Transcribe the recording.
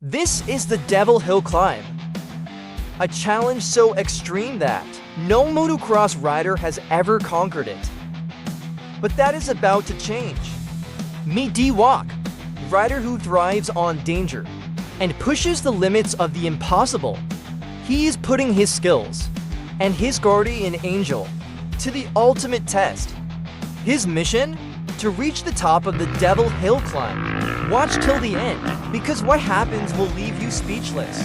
This is the Devil Hill Climb, a challenge so extreme that no motocross rider has ever conquered it. But that is about to change. Meet Dwalk, rider who thrives on danger and pushes the limits of the impossible. He is putting his skills and his guardian angel to the ultimate test. His mission? To reach the top of the Devil Hill Climb. Watch till the end, because what happens will leave you speechless.